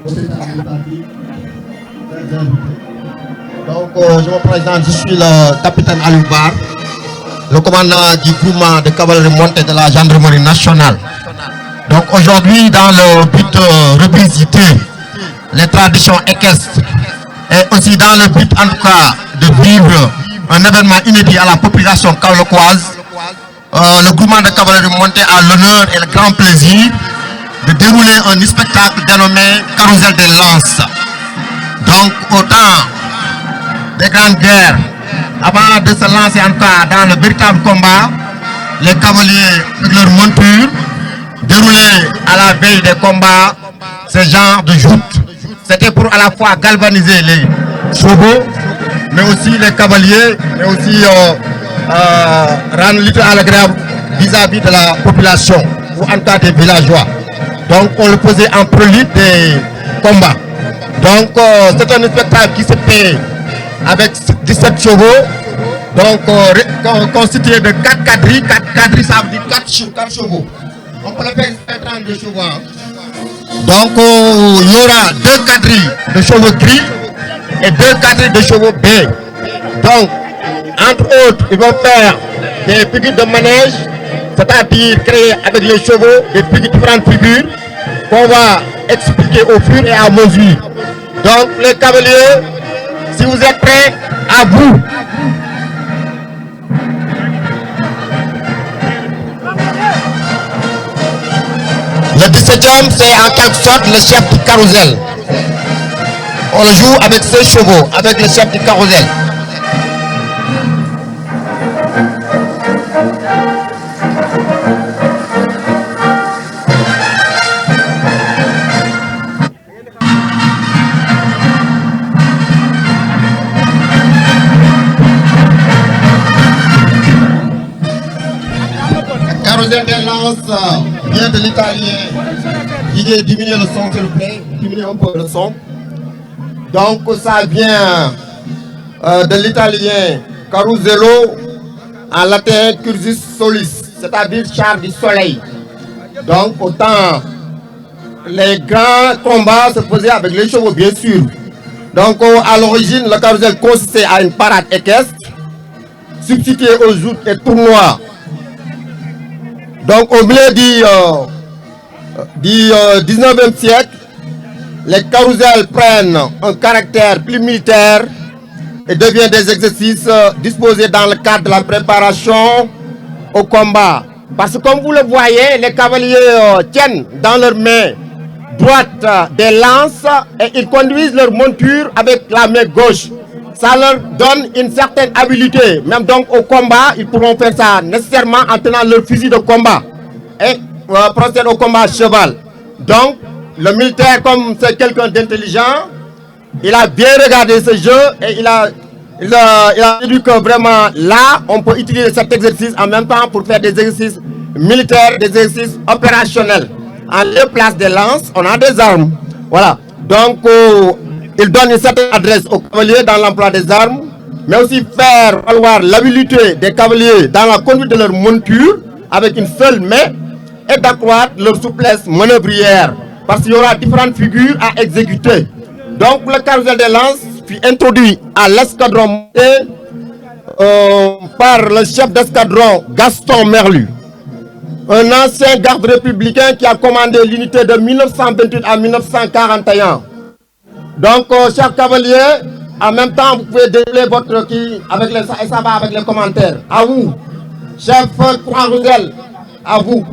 Donc, je me présente, je suis le capitaine Aloubar, le commandant du groupement de cavalerie montée de la gendarmerie nationale. Donc aujourd'hui, dans le but de revisiter les traditions équestres et aussi dans le but en tout cas de vivre un événement inédit à la population kaolackoise, le groupement de cavalerie montée a l'honneur et le grand plaisir de dérouler un spectacle dénommé Carrousel des Lances. Donc au temps des grandes guerres, avant de se lancer en tout cas dans le véritable combat, les cavaliers avec leur monture déroulaient à la veille des combats ce genre de joute. C'était pour à la fois galvaniser les chevaux, mais aussi les cavaliers, mais aussi rendre l'utile agréable vis-à-vis de la population, ou en tout cas des villageois. Donc on le faisait en prélude des combats. Donc c'est un spectacle qui se fait avec 17 chevaux, donc constitué de 4 quadrilles. 4 quadrilles, ça veut dire 4 chevaux. On peut le faire 32 chevaux. Donc il y aura 2 quadrilles de chevaux gris et 2 quadrilles de chevaux bais. Donc, entre autres, ils vont faire des figures de manège, c'est-à-dire créer avec les chevaux des différentes figures qu'on va expliquer au fur et à mesure. Donc les cavaliers, si vous êtes prêts, à vous. Le 17e, c'est en quelque sorte le chef du carrousel. On le joue avec ses chevaux, avec le chef du carrousel. Carrousel des Lances vient de l'italien. Didier, diminuez le son s'il vous plaît, diminuez un peu le son. Donc ça vient de l'italien Carusello, en latin cursus solis, c'est-à-dire char du soleil. Donc autant les grands combats se faisaient avec les chevaux bien sûr. Donc à l'origine le carrousel consistait à une parade équestre substituée aux joutes et tournois. Donc au milieu du 19e siècle, les carousels prennent un caractère plus militaire et deviennent des exercices disposés dans le cadre de la préparation au combat. Parce que comme vous le voyez, les cavaliers tiennent dans leurs mains droite des lances et ils conduisent leur monture avec la main gauche. Ça leur donne une certaine habilité. Même donc au combat, ils pourront faire ça nécessairement en tenant leur fusil de combat et procéder au combat à cheval. Donc, le militaire, comme c'est quelqu'un d'intelligent, il a bien regardé ce jeu et il a dit que vraiment là, on peut utiliser cet exercice en même temps pour faire des exercices militaires, des exercices opérationnels. En lieu place des lances, on a des armes. Voilà. Donc, il donne une certaine adresse aux cavaliers dans l'emploi des armes, mais aussi faire valoir l'habileté des cavaliers dans la conduite de leur monture avec une seule main et d'accroître leur souplesse manœuvrière, parce qu'il y aura différentes figures à exécuter. Donc le carrousel des lances fut introduit à l'escadron par le chef d'escadron Gaston Merlu, un ancien garde républicain qui a commandé l'unité de 1928 à 1941. Donc, chers cavaliers, en même temps, vous pouvez dérouler votre qui avec les, et ça va avec les commentaires. À vous, chef Croix-Roussel, à vous.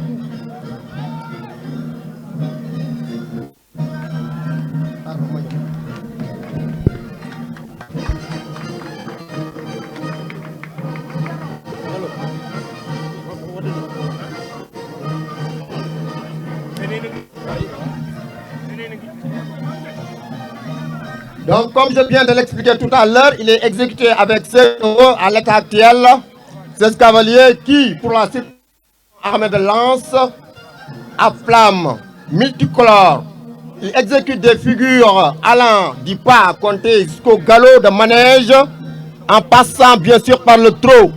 Donc, comme je viens de l'expliquer tout à l'heure, il est exécuté avec ce chevaux à l'état actuel, ce cavalier qui, pour la armée de lance, à flamme multicolore, il exécute des figures allant du pas à compter jusqu'au galop de manège, en passant bien sûr par le trot.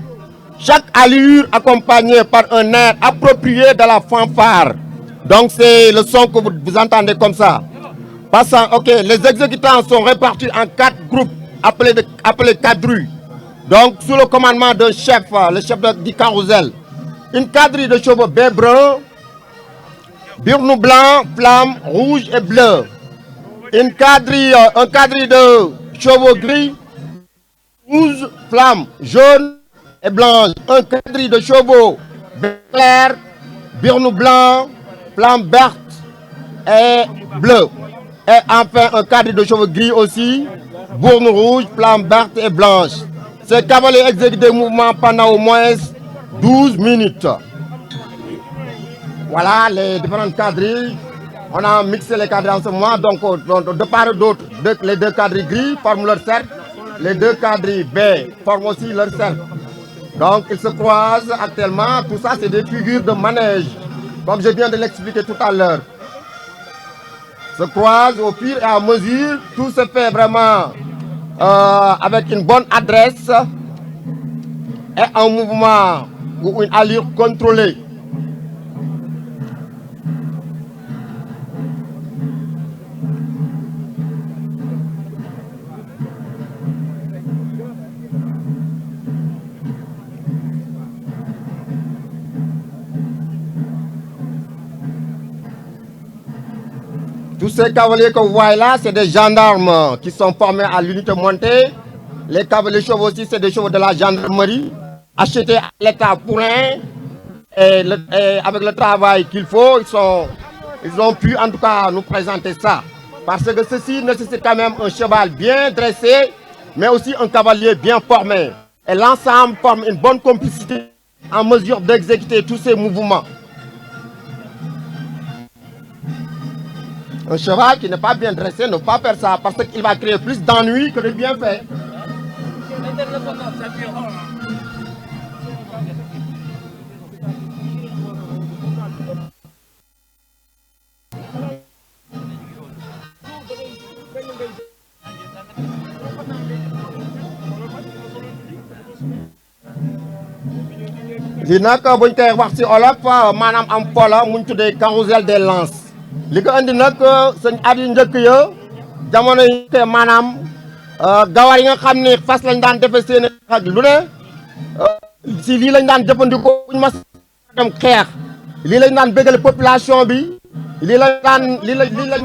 Chaque allure accompagnée par un air approprié de la fanfare. Donc, c'est le son que vous entendez comme ça. Passant, ok, les exécutants sont répartis en 4 groupes appelés quadrilles. Donc, sous le commandement d'un chef, le chef du carrousel. Une quadrille de chevaux baies bruns, burnou blanc, flamme rouge et bleu. Un quadrille de chevaux gris, rouge, flamme jaune et blanche. Un quadrille de chevaux clair, burnou blanc, flamme verte et bleu. Et enfin un quadrille de chevaux gris aussi, bourne rouge, flamme verte et blanche. Ces cavaliers exécutent des mouvements pendant au moins 12 minutes. Voilà les différentes quadrilles. On a mixé les quadrilles en ce moment, donc de part et d'autre, les 2 quadrilles gris forment leur cercle, les 2 quadrilles baies forment aussi leur cercle. Donc ils se croisent actuellement, tout ça c'est des figures de manège, comme je viens de l'expliquer tout à l'heure. Se croisent au fur et à mesure, tout se fait vraiment avec une bonne adresse et un mouvement ou une allure contrôlée. Tous ces cavaliers que vous voyez là, c'est des gendarmes qui sont formés à l'unité montée. Les cavaliers chevaux aussi, c'est des chevaux de la gendarmerie, achetés à l'état pour rien. Et avec le travail qu'il faut, ils ont pu en tout cas nous présenter ça. Parce que ceci nécessite quand même un cheval bien dressé, mais aussi un cavalier bien formé. Et l'ensemble forme une bonne complicité en mesure d'exécuter tous ces mouvements. Un cheval qui n'est pas bien dressé ne peut pas faire ça parce qu'il va créer plus d'ennuis que de bienfaits. li nag buñ koy wax ci olof maanaam am pola muñ tuddee carrousel des lances li ko andi nag sëñ at yu njëkk ya jamono yi maanaam gawar yi nga xam ne fas lañ daan defe seen ak lu ne si lii lañ daan jëfandikoo buñ mas dem xeex lii lañ daan bégale population bi lii lañ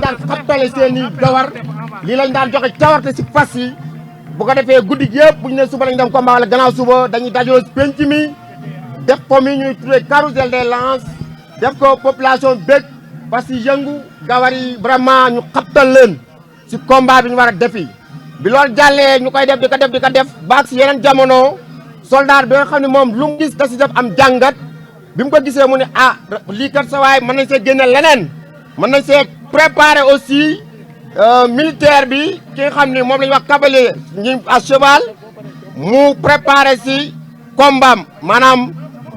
daan xattale seen i gawar lii lañ daan joxe cawarte si fas yi bu ko defee guddi gi yëpp bu ñu ne suba lañ dem combat wala gannaaw suba dañuy dajaloo si penc mi def ko mi ñuy tuddee carrousel des lances def ko population bég fas yi yëngu gawar yi vraiment ñu xattal leen si combat bi ñu war a defi bi loolu jàllee ñu koy def di ko def baag si yeneen jamono soldat bi nga xam ne moom lu mu gis da si def am jàngat bi mu ko gisee mu ne ah lii kat sa waay mën nañ see génne leneen mën nañ see préparer aussi militaire bi ki nga xam ne moom la ñuy wax cavalier ñi à cheval mu préparer si combat maanaam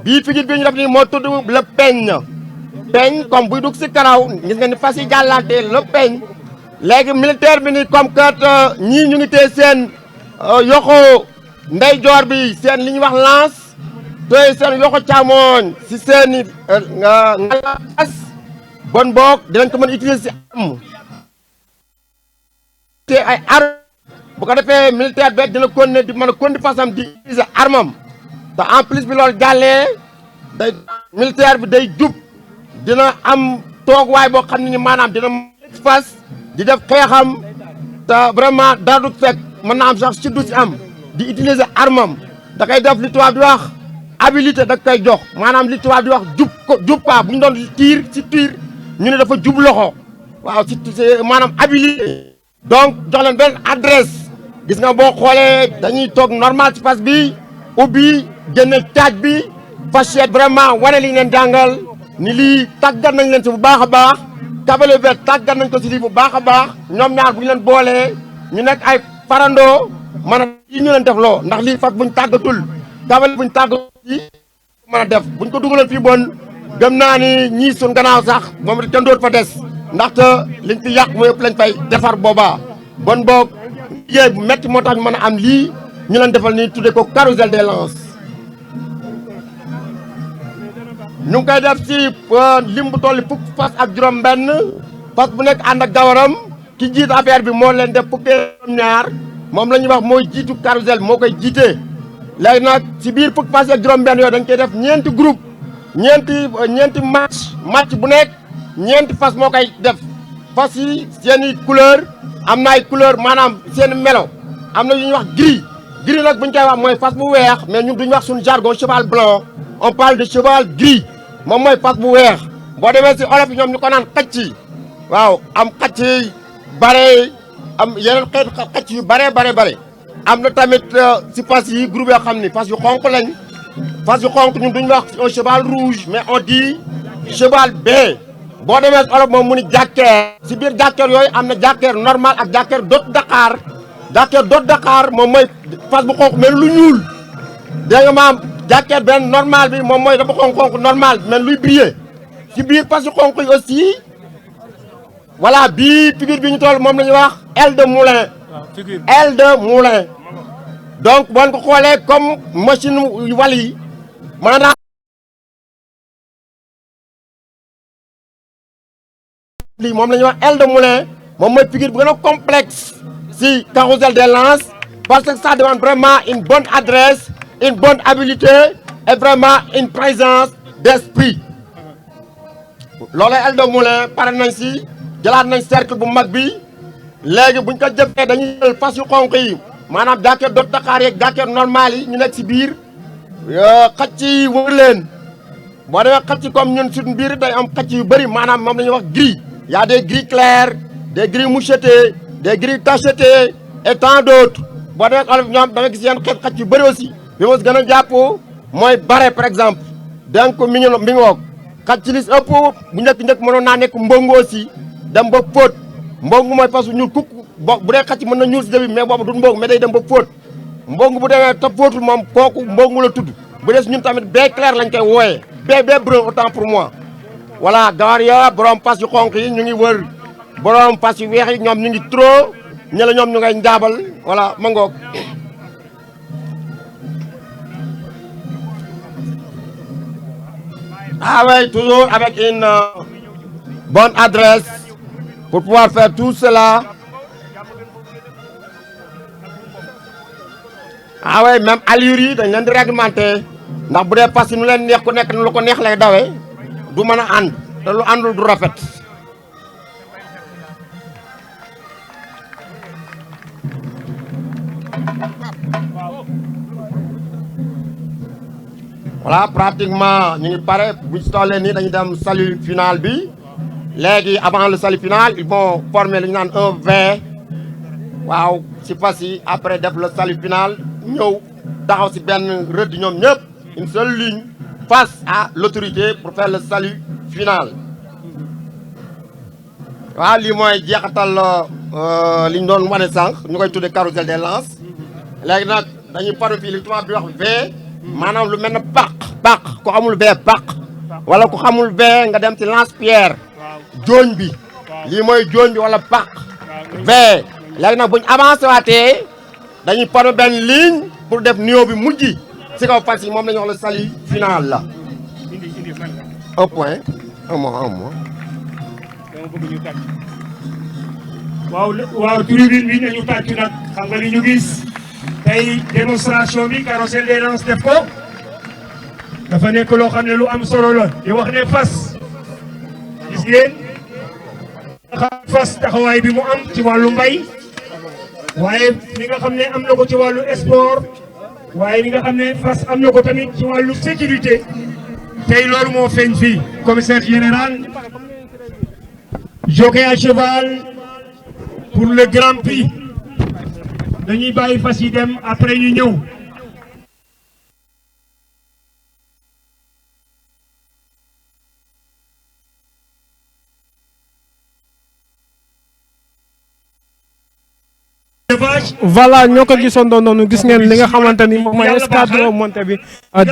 bii figure bi ñu def nii moo tudd le peñ comme buy dugg si karaw gis nga ni fas yi jàllante le peñ léegi militaire bi ni comme que ñii ñu ngi tee seen yoxo ndeyjoor bi seen li ñuy wax lance tey seen yoxo càmmoñ si seen i ngalas bon boog dinañ ko mën utiliser si am te ay arme bu ko defee militaire bi dina continuer di mën a continuer fasam di utiliser armam te en plus bi loolu jàllee day militaire bi day jub dina am toogwaay boo xam ne ni maanaam dina fas di def xeexam te vraiment dara du fekk mën na am sax si du si am di utiliser armam da koy def li tubaab di wax habilité da koy jox maanaam li tubaab di wax jub pa bu ñu doon tiir si tiir ñu ne dafa jub loxo waaw si maanaam habilité donc jox leen benn adresse gis nga boo xoolee dañuy toog normal ci fas bi ubbi génne caaj bi fas yéet vraiment wane li leen jàngal ni lii tàggat nañ leen si bu baax a baax cavalier bi tàggat nañ ko si lii bu baax a baax ñoom ñaar bu ñu leen boolee ñu nekk ay farandoo mën a yi ñu leen def loo ndax lii fas buñ tàggatul cavalier buñ tàggatul yi mën a def buñ ko dugaloon fii bon gëm naa ni ñii suñ gannaaw sax moom it kenn doot fa des ndaxte liñ fi yàq mooy yëpp lañ fay defar boobaa bon boog liggéey bu métti moo tax ñu mën a am lii ñu leen defal nii tuddee ko carrousel des lances ñu ngi koy def ci lim bu toll fukk fas ak juróom benn fas bu nekk ànd ak gawaram ki jiit affaire bi moo leen def fukkee ñaar moom la ñuy wax mooy jiitu carrousel moo koy jiitee léegi nag si biir fukk fas ak juróom-benn yooyu dañ koy def ñeenti groupe ñeenti match bu nekk ñeenti fas moo koy def fas yi seen i couleur am na ay couleur maanaam seen melo am na yu ñuy wax gris nag bu ñu koy wax mooy fas bu weex mais ñun duñu wax suñu jargon cheval blanc on parle de cheval gris moom mooy fas bu weex boo demee si olof yi ñoom ñu ko naan xacc waaw am xacc yi bare am yeneen xeetu xacc yu bare am na tamit si fas yi groupe yoo xam ni fas yu xonq lañ fas yu xonq ñun duñu wax un cheval rouge mais on dit cheval B boo demee si olof moom mu ni jàkkeer si biir jàkkeer yooyu am na jàkkeer normal ak jàkkeer dot Dakar moom mooy fas bu xonq mel lu ñuul dégg nga maam jàkkeer benn normal bi moom mooy dafa xonq normal mel luy briller si biir fas yu xonq yi aussi voilà bii figure bi ñu toll moom la ñuy wax aile de moulin donc boo ko xoolee comme machine wal yi maanaam lii moom la ñuy wax aile de moulin moom mooy figure bu gën a complexe si carrousel des lances parce que ça demande vraiment une bonne adresse une bonne habileté et vraiment une présence d'esprit loolu aile de moulin pare nañ si jëlaat nañ cercle bu mag bi léegi buñ ko jëfee dañuy jël fas yu xonq yi maanaam jàkkeer dot Dakar yeeg jàkkeer normal yi ñu nekk si biir xacc yi wër leen boo demee xacc comme ñun suñu biir day am xacc yu bëri maanaam moom la ñuy wax gris y a des gris clairs des gris mouchetés des gris tachetés et tant d'autres boo demee olof ñoom da nga gis yenn xeet xacc yu bëri aussi bi ma gën a jàpp mooy bare par exemple donc mi ngi woog xacc li si ëpp bu njëkk mënoon naa nekk mbongo aussi dem ba fóot mbongu mooy fas ñuul kukk bu dee xacc mën na ñuul si début mais boobu du mbongu mais day dem ba fóot mbongu bu demee te fóotul moom kooku mbongu la tudd bu dee si ñun tamit bee clair lañ koy wooyee bee brun autant pour moi voilà gawar ya borom fas yu xonq yi ñu ngi wër borom fas yu weex yi ñoom ñu ngi trop ñe la ñoom ñu ngay njaabal voilà ma ngoog ah oui toujours avec une bonne adresse pour pouvoir faire tout cela. Ah oui, même allure yi dañ leen di réglementé ndax bu dee fas yi nu leen neex ku nekk nu lu ko neex lay dawee du mën a ànd te lu àndul du rafet. Voilà pratiquement ñu ngi pare bu ñu tollee nii dañuy dem salut final bi. léegi avant le salut final ils vont former lu ñu naan un V waaw si fas yi après def le salut final ñëw taxaw si benn rëdd ñoom ñëpp une seule ligne face à l'autorité pour faire le salut final. waaw lii mooy jeexatal li ñu doon wane sànq ñu koy tuddee carrousel des lances léegi nag dañuy former fii li tubaab bi wax V maanaam lu mel ne paq ku xamul V paq wala ku xamul V nga dem ci lance-pierre. jooñ bi lii mooy jooñ bi wala paq V léegi nag buñ avancé waatee dañuy former benn ligne pour def nio bi mujj si kaw fas yi moom la ñu wax le salut final la. un point un mois. waaw tribune bi nañu tàccu nag xam nga li ñu gis tey démonstration bi carrousel des lances def ko dafa nekk loo xam ne lu am solo la di wax ne fas gis ngeen fas taxawaay bi mu am ci wàllu mbay waaye li nga xam ne am na ko ci wàllu sport waaye li nga xam ne fas am na ko tamit ci wàllu sécurité tey loolu moo feeñ fii commissaire général jockey à cheval pour le grand prix dañuy bàyyi fas yi dem après ñu ñëw. voilà ñoo ko gisandoo noonu gis ngeen li nga xamante ni moom mooy escadron monté bi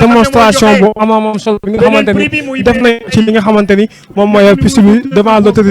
démonstration bu am solo bi nga xamante ni def nañ ci li nga xamante ni moom mooy piste bi devant l'autorité